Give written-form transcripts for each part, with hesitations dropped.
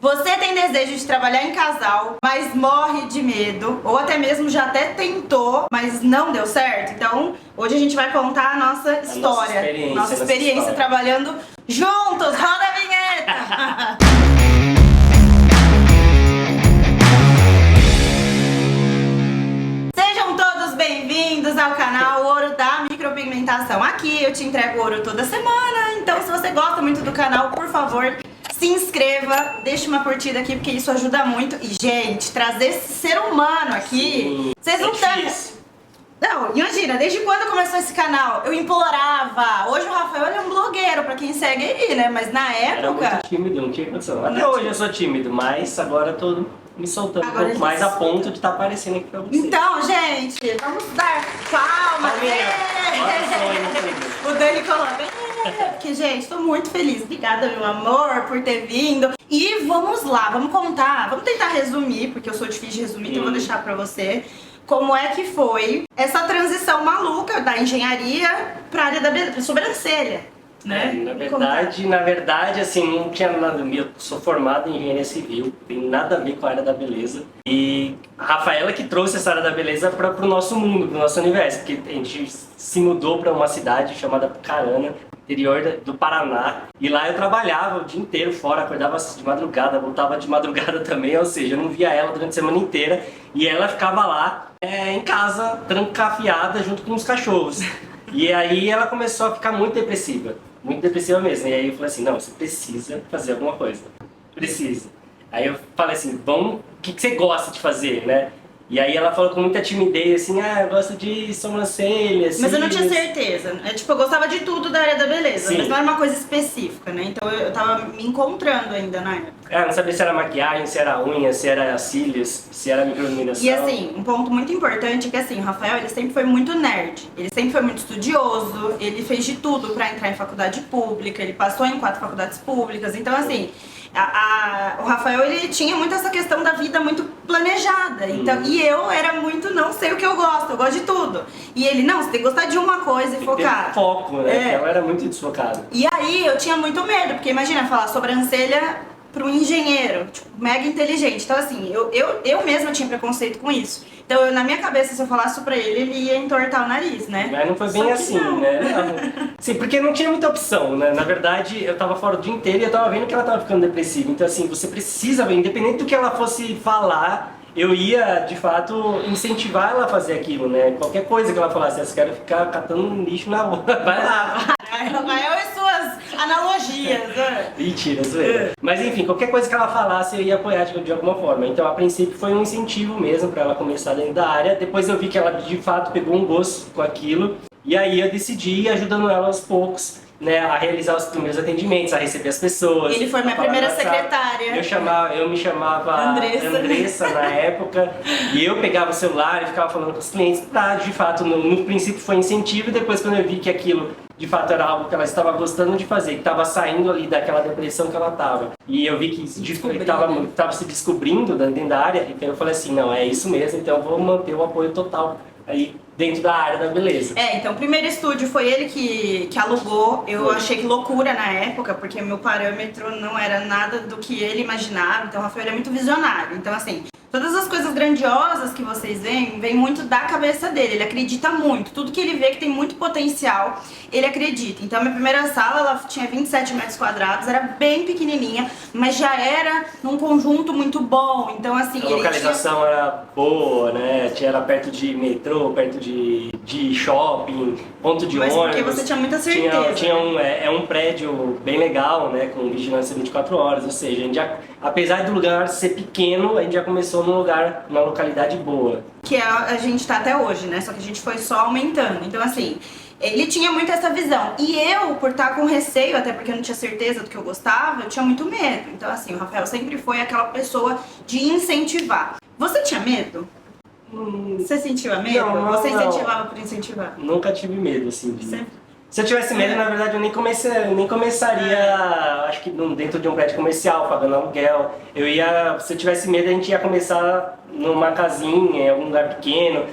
Você tem desejo de trabalhar em casal, mas morre de medo, ou até mesmo já até tentou, mas não deu certo? Então, hoje a gente vai contar a nossa história, nossa experiência trabalhando juntos. Roda a vinheta! Sejam todos bem-vindos ao canal Ouro da Micropigmentação. Aqui eu te entrego ouro toda semana, então se você gosta muito do canal, por favor, se inscreva, deixe uma curtida aqui, porque isso ajuda muito. E, gente, trazer esse ser humano aqui, vocês não estão... Não, imagina, desde quando começou esse canal, eu implorava. Hoje o Rafael é um blogueiro, pra quem segue aí, né? Mas na época... Era muito tímido, não tinha condição. Até hoje eu sou tímido, mas agora eu tô me soltando um pouco mais a ponto de estar aparecendo aqui pra vocês. Então, gente, vamos dar palmas. O Dani colocou... Porque, gente, tô muito feliz. Obrigada, meu amor, por ter vindo. E vamos lá, vamos contar, vamos tentar resumir, porque eu sou difícil de resumir, então eu vou deixar pra você como é que foi essa transição maluca da engenharia pra área da sobrancelha, né? Na verdade, assim, não tinha nada. Eu sou formado em engenharia civil, tem nada a ver com a área da beleza. E a Rafaela que trouxe essa área da beleza pro nosso mundo, pro nosso universo, porque a gente se mudou pra uma cidade chamada Pucarana, interior do Paraná, e lá eu trabalhava o dia inteiro fora, acordava de madrugada, voltava de madrugada também, ou seja, eu não via ela durante a semana inteira, e ela ficava lá em casa, trancafiada junto com os cachorros. E aí ela começou a ficar muito depressiva mesmo, e aí eu falei assim, não, você precisa fazer alguma coisa, precisa. Aí eu falei assim, vamos, o que você gosta de fazer, né? E aí ela falou com muita timidez, assim, eu gosto de sobrancelha, Mas eu não tinha certeza. Tipo, eu gostava de tudo da área da beleza, Sim. mas não era uma coisa específica, né? Então eu tava me encontrando ainda na época. Não sabia se era maquiagem, se era unha, se era cílios, se era microiluminação. E assim, um ponto muito importante é que assim, o Rafael, ele sempre foi muito nerd. Ele sempre foi muito estudioso, ele fez de tudo pra entrar em faculdade pública, ele passou em 4 faculdades públicas, então assim... o Rafael, ele tinha muito essa questão da vida muito planejada, então, e eu era muito, não sei o que eu gosto de tudo. E ele, não, você tem que gostar de uma coisa e focar. Foco, né? Porque ela era muito desfocada. E aí eu tinha muito medo, porque imagina falar sobrancelha para um engenheiro, tipo, mega inteligente. Então assim, eu mesma tinha preconceito com isso. Então na minha cabeça, se eu falasse pra ele, ele ia entortar o nariz, né? Mas não foi bem assim, não. Né? Não. Sim, porque não tinha muita opção, né? Na verdade, eu tava fora o dia inteiro e eu tava vendo que ela tava ficando depressiva. Então assim, você precisa ver, independente do que ela fosse falar, eu ia, de fato, incentivar ela a fazer aquilo, né? Qualquer coisa que ela falasse, eu quero ficar catando lixo na rua, vai lá. Rafael e suas analogias, né? Mentira, zoeira. Mas enfim, qualquer coisa que ela falasse eu ia apoiar de alguma forma. Então a princípio foi um incentivo mesmo para ela começar dentro da área. Depois eu vi que ela de fato pegou um gosto com aquilo. E aí eu decidi ir ajudando ela aos poucos, né, a realizar os primeiros atendimentos, a receber as pessoas. Ele foi minha primeira secretária. Eu me chamava Andressa na época, e eu pegava o celular e ficava falando com os clientes pra, de fato, no princípio foi incentivo, e depois quando eu vi que aquilo de fato era algo que ela estava gostando de fazer, que estava saindo ali daquela depressão que ela estava, e eu vi que estava se descobrindo dentro da área, então eu falei assim, não, é isso mesmo, então eu vou manter o apoio total aí dentro da área da beleza. Então o primeiro estúdio foi ele que alugou. Eu achei que loucura na época, porque meu parâmetro não era nada do que ele imaginava. Então o Rafael é muito visionário. Então assim, todas as coisas grandiosas que vocês veem, vem muito da cabeça dele. Ele acredita muito. Tudo que ele vê que tem muito potencial, ele acredita. Então a minha primeira sala, ela tinha 27 metros quadrados, era bem pequenininha, mas já era num conjunto muito bom. Então assim, a localização era boa, né? Era perto de metrô, perto de shopping, ponto de ônibus. Mas porque você tinha muita certeza. Tinha um prédio bem legal, né? Com vigilância 24 horas, ou seja, a gente já, apesar do lugar ser pequeno, a gente já começou numa localidade boa. Que a gente tá até hoje, né? Só que a gente foi só aumentando. Então assim, ele tinha muito essa visão. E eu, por estar com receio, até porque eu não tinha certeza do que eu gostava, eu tinha muito medo. Então assim, o Rafael sempre foi aquela pessoa de incentivar. Você tinha medo? Você sentia medo? Não, você incentivava por incentivar? Nunca tive medo, assim. Sempre. Se eu tivesse medo, na verdade, eu nem começaria, acho que dentro de um prédio comercial, pagando aluguel. Se eu tivesse medo, a gente ia começar numa casinha, em algum lugar pequeno,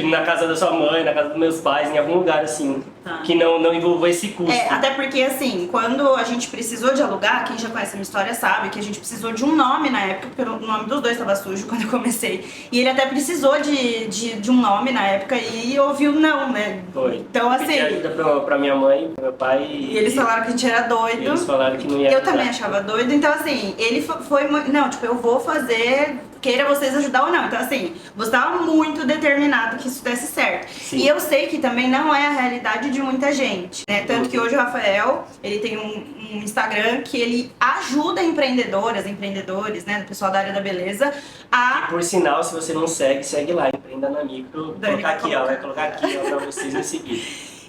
na casa da sua mãe, na casa dos meus pais, em algum lugar assim. Tá. que não envolva esse custo. Até porque, assim, quando a gente precisou de alugar, quem já conhece a minha história sabe que a gente precisou de um nome na época, porque o nome dos dois estava sujo quando eu comecei. E ele até precisou de um nome na época e ouviu não, né? Foi. Então, assim... Pedi ajuda pra minha mãe, pro meu pai. E eles falaram que a gente era doido. Eles falaram que não ia Eu ajudar. também achava doido. Então, assim, ele foi... Não, tipo, eu vou fazer... Queira vocês ajudar ou não. Então, assim, você estava muito determinado que isso desse certo. Sim. E eu sei que também não é a realidade de muita gente, né? Tanto que hoje o Rafael, ele tem um Instagram que ele ajuda empreendedoras, empreendedores, né? Do pessoal da área da beleza a... Por sinal, se você não segue, segue lá, Empreenda na Micro. Dani, Vai colocar aqui, ó, pra vocês me seguirem.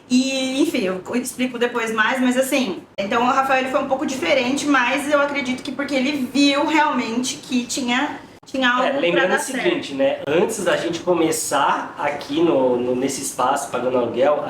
E, enfim, eu explico depois mais, mas assim, então o Rafael ele foi um pouco diferente, mas eu acredito que porque ele viu realmente que tinha algo pra lembrando dar o seguinte, né? Antes da gente começar aqui nesse espaço pagando aluguel,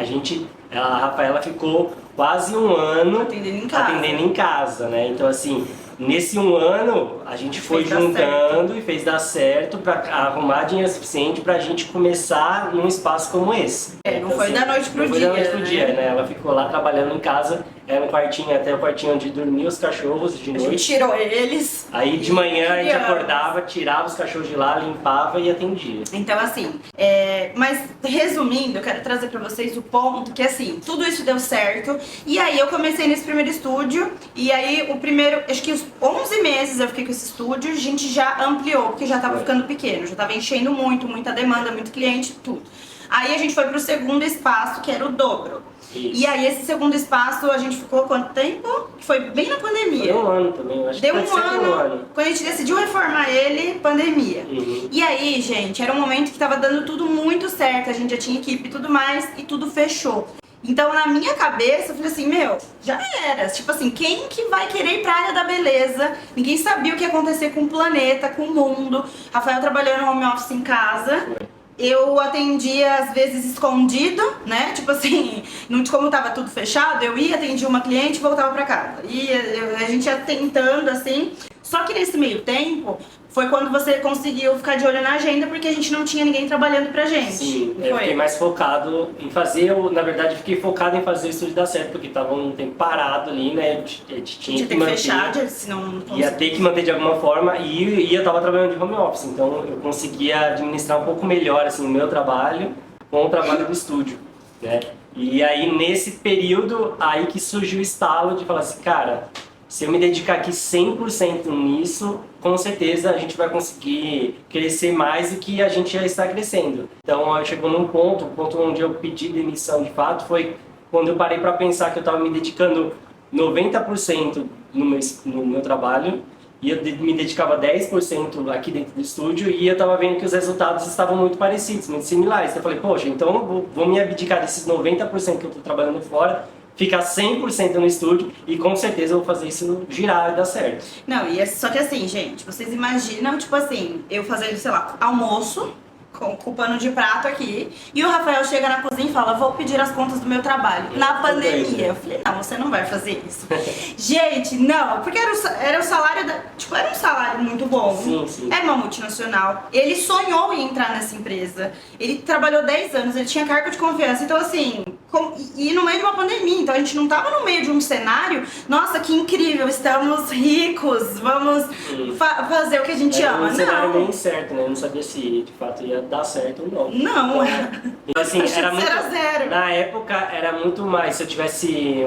a Rafaela ficou quase um ano atendendo em casa, né? Então assim, nesse um ano a gente foi juntando e fez dar certo para arrumar dinheiro suficiente pra gente começar num espaço como esse. Não foi da noite pro dia. Não foi da noite pro dia, né? Ela ficou lá trabalhando em casa, era um quartinho, até o quartinho onde dormiam os cachorros de noite. A gente tirou eles. Aí de manhã a gente acordava, tirava os cachorros de lá, limpava e atendia. Então assim, mas resumindo, eu quero trazer pra vocês o ponto que assim, tudo isso deu certo. E aí eu comecei nesse primeiro estúdio, e aí acho que os 11 meses eu fiquei com esse estúdio, a gente já ampliou, porque já tava ficando pequeno, já tava enchendo muita demanda, muito cliente, tudo. Aí a gente foi pro segundo espaço, que era o dobro. Isso. E aí esse segundo espaço a gente ficou quanto tempo? Foi bem na pandemia. Foi um ano também, eu acho Deu que um foi um ano. Quando a gente decidiu reformar ele, pandemia. Uhum. E aí, gente, era um momento que tava dando tudo muito certo, a gente já tinha equipe e tudo mais, e tudo fechou. Então, na minha cabeça, eu falei assim, já era. Tipo assim, quem que vai querer ir pra área da beleza? Ninguém sabia o que ia acontecer com o planeta, com o mundo. Rafael trabalhando no home office em casa. Eu atendia, às vezes, escondido, né? Tipo assim, como tava tudo fechado, eu ia, atendia uma cliente e voltava pra casa. E a gente ia tentando, assim. Só que nesse meio tempo, foi quando você conseguiu ficar de olho na agenda, porque a gente não tinha ninguém trabalhando pra gente. Sim, eu fiquei mais focado em fazer, na verdade, fiquei focado em fazer o estúdio dar certo, porque tava um tempo parado ali, né? Tinha que manter, fechar, senão não conseguia. Ia ter que manter de alguma forma, e eu tava trabalhando de home office, então eu conseguia administrar um pouco melhor, assim, o meu trabalho com o trabalho do estúdio, né? E aí, nesse período, aí que surgiu o estalo de falar assim, cara, se eu me dedicar aqui 100% nisso, com certeza a gente vai conseguir crescer mais do que a gente já está crescendo. Então, chegou num ponto, o ponto onde eu pedi demissão de fato foi quando eu parei para pensar que eu estava me dedicando 90% no meu trabalho e eu me dedicava 10% aqui dentro do estúdio e eu estava vendo que os resultados estavam muito parecidos, muito similares. Então eu falei, poxa, então eu vou me abdicar desses 90% que eu estou trabalhando fora, ficar 100% no estúdio e com certeza eu vou fazer isso girar e dar certo. Não, só que assim, gente, vocês imaginam, tipo assim, eu fazendo, sei lá, almoço com o pano de prato aqui, e o Rafael chega na cozinha e fala, vou pedir as contas do meu trabalho, na pandemia. Eu falei, não, você não vai fazer isso. Gente, não, porque era o salário, era um salário muito bom. Sim, sim. Era uma multinacional. Ele sonhou em entrar nessa empresa. Ele trabalhou 10 anos, ele tinha cargo de confiança. Então, assim, e no meio de uma pandemia, então a gente não tava no meio de um cenário, nossa, que incrível, estamos ricos, vamos fazer o que a gente ama. Um cenário bem certo, né? Eu não sabia se de fato ia dar certo ou não. Não. Então, assim, era muito, 0 a 0. na época era muito mais, se eu tivesse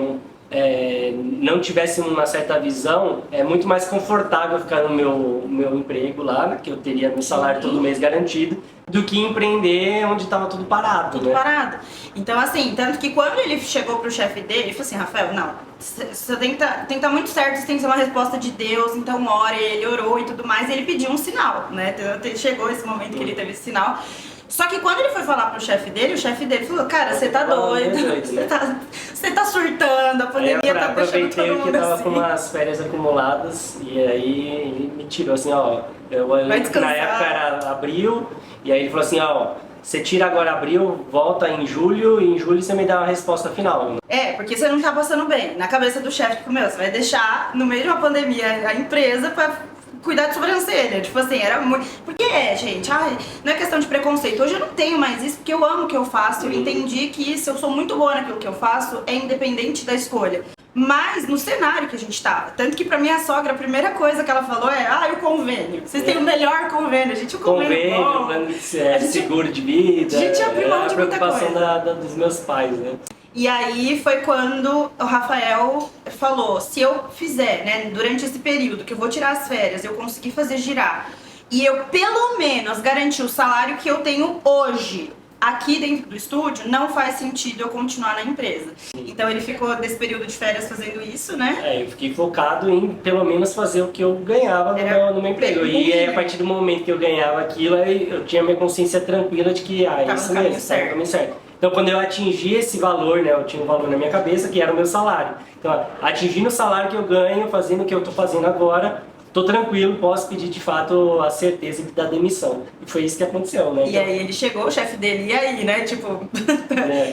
não tivesse uma certa visão, é muito mais confortável ficar no meu emprego lá, né, que eu teria meu salário todo mês garantido, do que empreender onde estava tudo parado. Tudo parado. Então, assim, tanto que quando ele chegou pro chefe dele, ele falou assim, Rafael, não, você tem que estar muito certo, você tem que ser uma resposta de Deus, então ora, ele orou e tudo mais, e ele pediu um sinal, né? Então, chegou esse momento que ele teve esse sinal. Só que quando ele foi falar pro chefe dele, o chefe dele falou, cara, você tá doido, você tá surtando, a pandemia tá deixando todo mundo que eu tava assim. com umas férias acumuladas, e aí ele me tirou assim, ó, na época era abril, e aí ele falou assim, ó, você tira agora abril, volta em julho, e em julho você me dá uma resposta final. Porque você não tá passando bem. Na cabeça do chefe, tipo, você vai deixar no meio de uma pandemia a empresa pra cuidar de sobrancelha. Tipo assim, era muito... Porque, gente, ai, não é questão de preconceito. Hoje eu não tenho mais isso, porque eu amo o que eu faço. Eu entendi que se eu sou muito boa naquilo que eu faço, é independente da escolha. Mas no cenário que a gente tava. Tanto que pra minha sogra, a primeira coisa que ela falou é: o convênio. Vocês têm o melhor convênio. Gente, o convênio bom. Plano de seguro de vida. A gente abriu mão de muita coisa. A preocupação dos meus pais, né? E aí foi quando o Rafael falou: se eu fizer, né, durante esse período que eu vou tirar as férias, eu conseguir fazer girar, e eu pelo menos garantir o salário que eu tenho hoje aqui dentro do estúdio, não faz sentido eu continuar na empresa. Sim. Então ele ficou desse período de férias fazendo isso, né? Eu fiquei focado em pelo menos fazer o que eu ganhava no meu emprego. E aí, a partir do momento que eu ganhava aquilo, eu tinha minha consciência tranquila de que, isso mesmo, tá no caminho certo. Então, quando eu atingi esse valor, né, eu tinha um valor na minha cabeça que era o meu salário. Então, atingindo o salário que eu ganho, fazendo o que eu tô fazendo agora, tô tranquilo, posso pedir de fato a certeza da demissão. E foi isso que aconteceu, né? E aí ele chegou, o chefe dele, e aí, né? Tipo.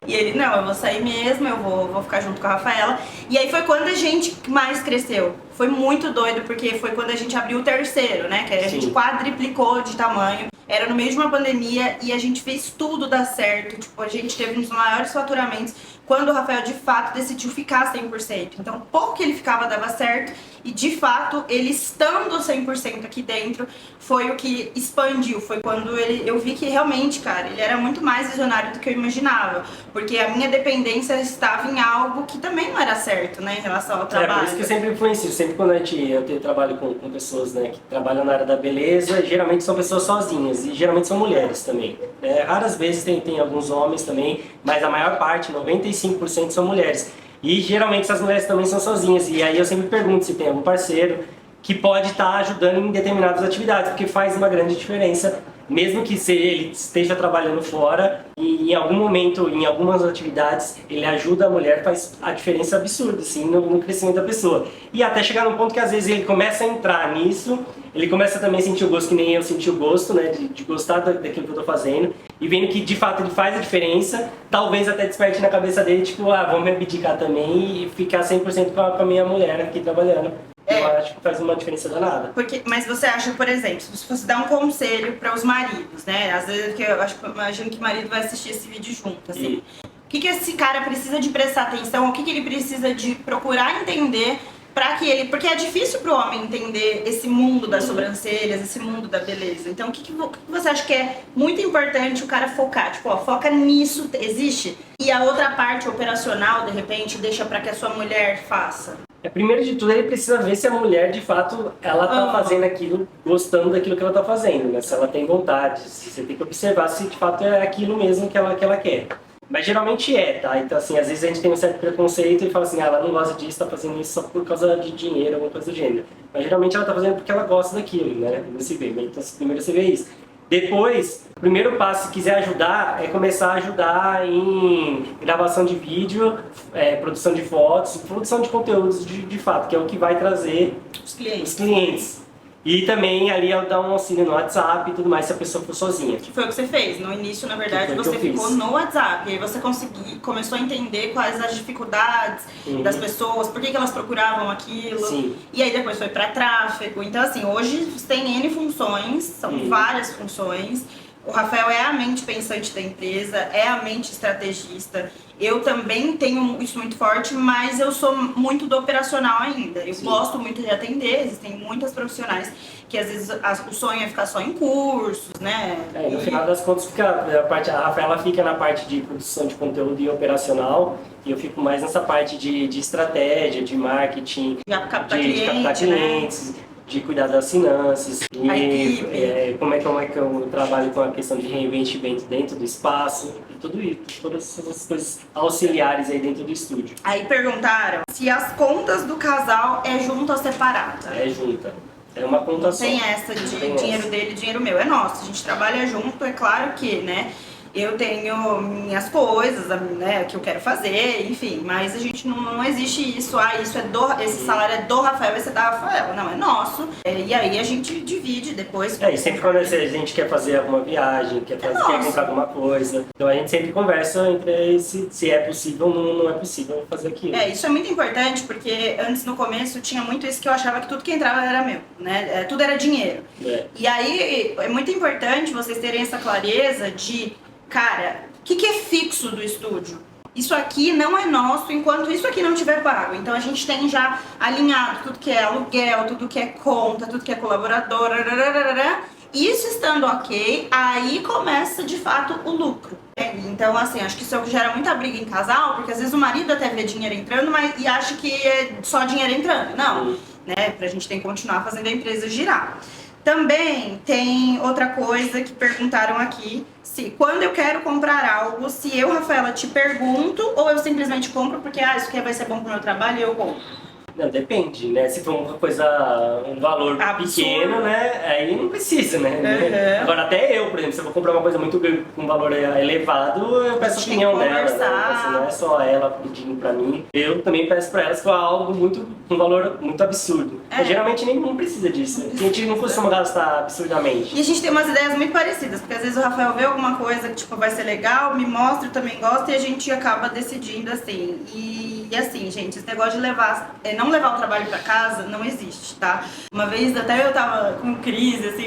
E ele, não, eu vou sair mesmo, eu vou ficar junto com a Rafaela. E aí foi quando a gente mais cresceu. Foi muito doido, porque foi quando a gente abriu o terceiro, né? Que a gente quadriplicou de tamanho. Era no meio de uma pandemia e a gente fez tudo dar certo. Tipo, a gente teve um dos maiores faturamentos quando o Rafael de fato decidiu ficar 100%. Então, pouco que ele ficava dava certo e de fato, ele estando 100% aqui dentro, foi o que expandiu. Foi quando eu vi que realmente, cara, ele era muito mais visionário do que eu imaginava. Porque a minha dependência estava em algo que também não era certo, né, em relação ao trabalho. Por isso que eu sempre influencio. Sempre quando eu trabalho com pessoas, né, que trabalham na área da beleza, geralmente são pessoas sozinhas e geralmente são mulheres também. Raras vezes tem alguns homens também, mas a maior parte, 95% são mulheres. E geralmente essas mulheres também são sozinhas. E aí eu sempre pergunto se tem algum parceiro que pode estar ajudando em determinadas atividades, porque faz uma grande diferença, mesmo que ele esteja trabalhando fora e em algum momento, em algumas atividades, ele ajuda a mulher, faz a diferença absurda, assim, no crescimento da pessoa. E até chegar num ponto que às vezes ele começa a entrar nisso, ele começa também a sentir o gosto, que nem eu senti o gosto, né, de gostar daquilo que eu tô fazendo, e vendo que de fato ele faz a diferença, talvez até desperte na cabeça dele, tipo, vamos me abdicar também e ficar 100% com a minha mulher aqui trabalhando. Eu acho que faz uma diferença danada. Mas você acha, por exemplo, se você fosse dar um conselho para os maridos, né? Às vezes eu imagino que o marido vai assistir esse vídeo junto, assim. O que esse cara precisa de prestar atenção? O que ele precisa de procurar entender para que ele... Porque é difícil pro homem entender esse mundo das sobrancelhas, esse mundo da beleza. Então, o que você acha que é muito importante o cara focar? Tipo, foca nisso, existe? E a outra parte operacional, de repente, deixa para que a sua mulher faça? Primeiro de tudo, ele precisa ver se a mulher, de fato, ela tá fazendo aquilo, gostando daquilo que ela tá fazendo, né? Se ela tem vontade, você tem que observar se de fato é aquilo mesmo que ela quer. Mas geralmente tá? Então, assim, às vezes a gente tem um certo preconceito e fala assim, ela não gosta disso, tá fazendo isso só por causa de dinheiro, alguma coisa do gênero. Mas geralmente ela tá fazendo porque ela gosta daquilo, né? Você vê, então primeiro você vê isso. Depois, o primeiro passo, se quiser ajudar, é começar a ajudar em gravação de vídeo, produção de fotos, produção de conteúdos de fato, que é o que vai trazer os clientes. E também ali eu dar um auxílio no WhatsApp e tudo mais, se a pessoa for sozinha. Que foi o que você fez. No início, na verdade, você ficou no WhatsApp. E aí você começou a entender quais as dificuldades das pessoas, por que elas procuravam aquilo. Sim. E aí depois foi para tráfego. Então, assim, hoje você tem N funções, são várias funções. O Rafael é a mente pensante da empresa, é a mente estrategista. Eu também tenho isso muito forte, mas eu sou muito do operacional ainda. Eu gosto muito de atender, existem muitas profissionais que às vezes o sonho é ficar só em cursos, né? No final das contas, a Rafaela fica na parte de produção de conteúdo e operacional, e eu fico mais nessa parte de estratégia, de marketing, de captar clientes, né? De cuidar das finanças, e como é que eu trabalho com a questão de reinvestimento dentro do espaço, e tudo isso, todas essas coisas auxiliares aí dentro do estúdio. Aí perguntaram se as contas do casal é junta ou separada. É junta. É uma conta só. Tem essa de dinheiro dele e dinheiro meu. É nosso, a gente trabalha junto, é claro que, né? eu tenho minhas coisas, né, que eu quero fazer, enfim, mas a gente não existe isso, isso é esse salário é do Rafael, esse é da Rafael, não, é nosso. E aí a gente divide depois. E sempre quando a gente quer fazer alguma viagem, quer comprar alguma coisa, então a gente sempre conversa entre se é possível ou não é possível fazer aquilo. Isso é muito importante, porque antes, no começo, tinha muito isso que eu achava que tudo que entrava era meu, né? Tudo era dinheiro. E aí é muito importante vocês terem essa clareza de, cara, o que é fixo do estúdio? Isso aqui não é nosso enquanto isso aqui não tiver pago. Então a gente tem já alinhado tudo que é aluguel, tudo que é conta, tudo que é colaborador, isso estando ok, aí começa de fato o lucro. Então, assim, acho que isso é o que gera muita briga em casal, porque às vezes o marido até vê dinheiro entrando, e acha que é só dinheiro entrando. Não, né? Pra gente tem que continuar fazendo a empresa girar. Também tem outra coisa que perguntaram aqui, se quando eu quero comprar algo, se eu, Rafaela, te pergunto ou eu simplesmente compro porque isso aqui vai ser bom pro meu trabalho e eu compro. Não, depende, né? Se for uma coisa, um valor pequeno, né? Aí não precisa, né? Agora até eu, por exemplo, se eu vou comprar uma coisa muito com um valor elevado, eu peço a opinião dela, né? Se não é só ela pedindo pra mim, eu também peço pra ela se for algo com um valor muito absurdo. Mas geralmente nem não precisa disso. A gente não costuma gastar absurdamente. E a gente tem umas ideias muito parecidas, porque às vezes o Rafael vê alguma coisa que tipo, vai ser legal, me mostra, eu também gosto, e a gente acaba decidindo assim. E assim, gente, esse negócio de não levar o trabalho pra casa não existe, tá? Uma vez até eu tava com crise, assim,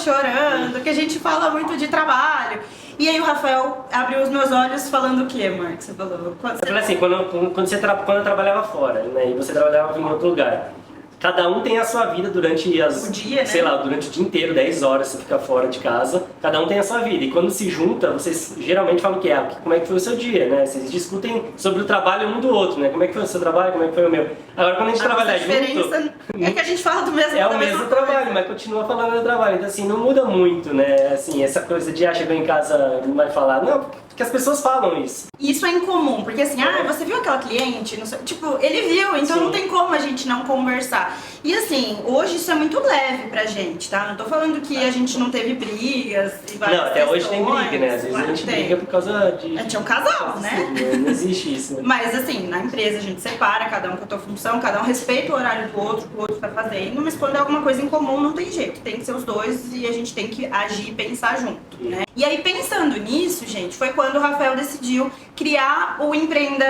chorando, que a gente fala muito de trabalho. E aí o Rafael abriu os meus olhos falando o quê, Mark? Você falou? Eu falei assim, quando eu trabalhava fora, né? E você trabalhava em outro lugar. Cada um tem a sua vida durante o dia, sei lá, durante o dia inteiro, 10 horas você fica fora de casa, cada um tem a sua vida. E quando se junta, vocês geralmente falam o quê? Como é que foi o seu dia, né? Vocês discutem sobre o trabalho um do outro, né? Como é que foi o seu trabalho, como é que foi o meu. Agora quando a gente trabalha junto... A diferença é que a gente fala do mesmo o mesmo trabalho, mas continua falando do trabalho. Então assim, não muda muito, né? Assim, essa coisa de chegou em casa não vai falar. Não, porque as pessoas falam isso. Isso é incomum, porque assim, você viu aquela cliente? Não sei, tipo, ele viu, então não tem como a gente não conversar. E assim, hoje isso é muito leve pra gente, tá? Não tô falando que a gente não teve brigas e várias Não, até hoje tem briga, né? Às vezes a gente briga por causa de... A gente é um casal, né? Não existe isso. Mas assim, na empresa a gente separa, cada um com a sua função, cada um respeita o horário do outro, que o outro tá fazendo, mas quando é alguma coisa em comum não tem jeito, tem que ser os dois e a gente tem que agir e pensar junto, né? E aí pensando nisso, gente, foi quando o Rafael decidiu criar o Empreenda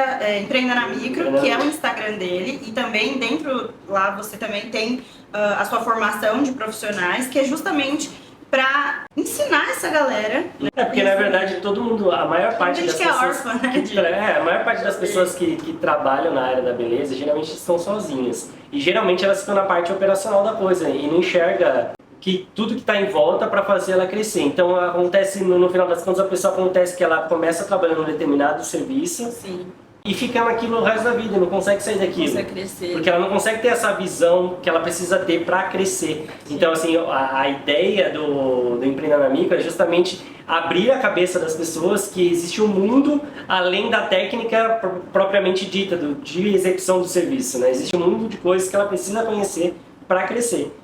na Micro, que é o Instagram dele, e também dentro lá você também tem a sua formação de profissionais, que é justamente para ensinar essa galera. Né? Porque na verdade todo mundo, a maior parte das pessoas... órfã, né? A maior parte das pessoas que trabalham na área da beleza geralmente estão sozinhas. E geralmente elas ficam na parte operacional da coisa e não enxerga que tudo que está em volta para fazer ela crescer. Então acontece, no final das contas, a pessoa acontece que ela começa trabalhando num determinado serviço. Sim. E fica naquilo o resto da vida, não consegue sair daquilo. Não consegue crescer. Porque ela não consegue ter essa visão que ela precisa ter para crescer. Sim. Então, assim, a ideia do Empreenda na Micro é justamente abrir a cabeça das pessoas que existe um mundo além da técnica propriamente dita, de execução do serviço, né? Existe um mundo de coisas que ela precisa conhecer para crescer.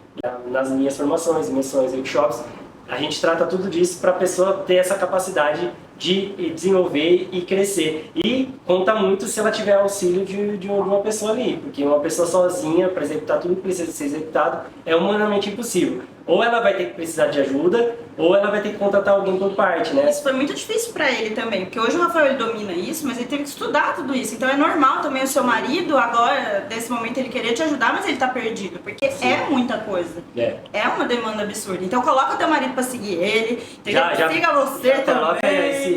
Nas minhas formações, imersões, workshops, a gente trata tudo disso para a pessoa ter essa capacidade de desenvolver e crescer. E conta muito se ela tiver auxílio de uma pessoa ali, porque uma pessoa sozinha para executar tudo que precisa ser executado é humanamente impossível. Ou ela vai ter que precisar de ajuda, ou ela vai ter que contratar alguém por parte, né? Isso foi muito difícil pra ele também, porque hoje o Rafael ele domina isso, mas ele teve que estudar tudo isso. Então é normal também o seu marido, agora, nesse momento, ele querer te ajudar, mas ele tá perdido, porque Sim. é muita coisa. É uma demanda absurda. Então coloca teu marido pra seguir ele, siga você também.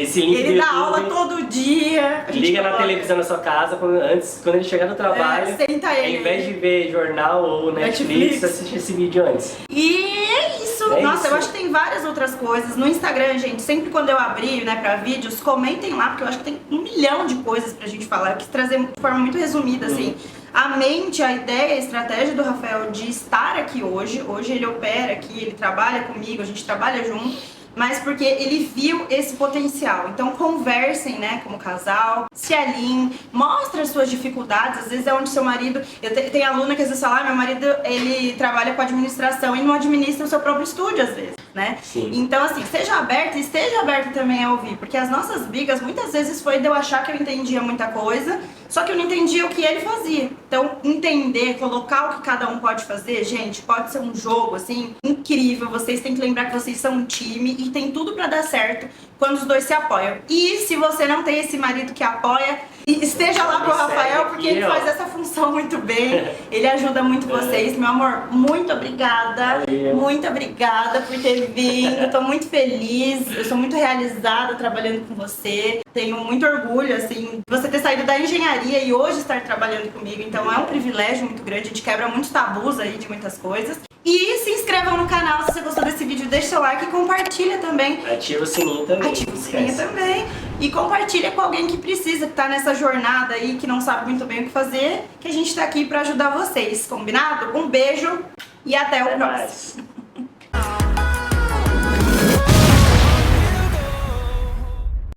Esse link ele dá aula todo dia. Liga na televisão na sua casa, quando ele chegar no trabalho, senta ele. Ao invés de ver jornal ou Netflix, assiste esse vídeo antes. E é isso. Nossa, eu acho que tem várias outras coisas. No Instagram, gente, sempre quando eu abrir, né, pra vídeos, comentem lá, porque eu acho que tem 1 milhão de coisas pra gente falar. Eu quis trazer de forma muito resumida, assim, a mente, a ideia, a estratégia do Rafael de estar aqui hoje. Hoje ele opera aqui, ele trabalha comigo, a gente trabalha junto. Mas porque ele viu esse potencial. Então conversem, né, como casal, se alinhem, mostre as suas dificuldades. Às vezes é onde seu marido... Tem aluna que às vezes fala, meu marido, ele trabalha com administração e não administra o seu próprio estúdio, às vezes. né? Sim. Então, assim, seja aberto e esteja aberto também a ouvir, porque as nossas brigas muitas vezes foi de eu achar que eu entendia muita coisa, só que eu não entendia o que ele fazia. Então, entender, colocar o que cada um pode fazer, gente, pode ser um jogo, assim, incrível. Vocês têm que lembrar que vocês são um time e tem tudo pra dar certo quando os dois se apoiam. E se você não tem esse marido que apoia, esteja lá com o Rafael, porque ele faz essa função muito bem. Ele ajuda muito vocês. Meu amor, muito obrigada. Valeu. Muito obrigada por ter vindo. Tô muito feliz. Eu sou muito realizada trabalhando com você. Tenho muito orgulho, assim, de você ter saído da engenharia e hoje estar trabalhando comigo. Então é um privilégio muito grande. A gente quebra muitos tabus aí de muitas coisas. E se inscrevam no canal se você gostou desse vídeo, deixa seu like e compartilha também. Ativa o sininho também. Ativa o sininho também. E compartilha com alguém que precisa, que tá nessa jornada aí, que não sabe muito bem o que fazer, que a gente tá aqui pra ajudar vocês, combinado? Um beijo e até o próximo. Mais.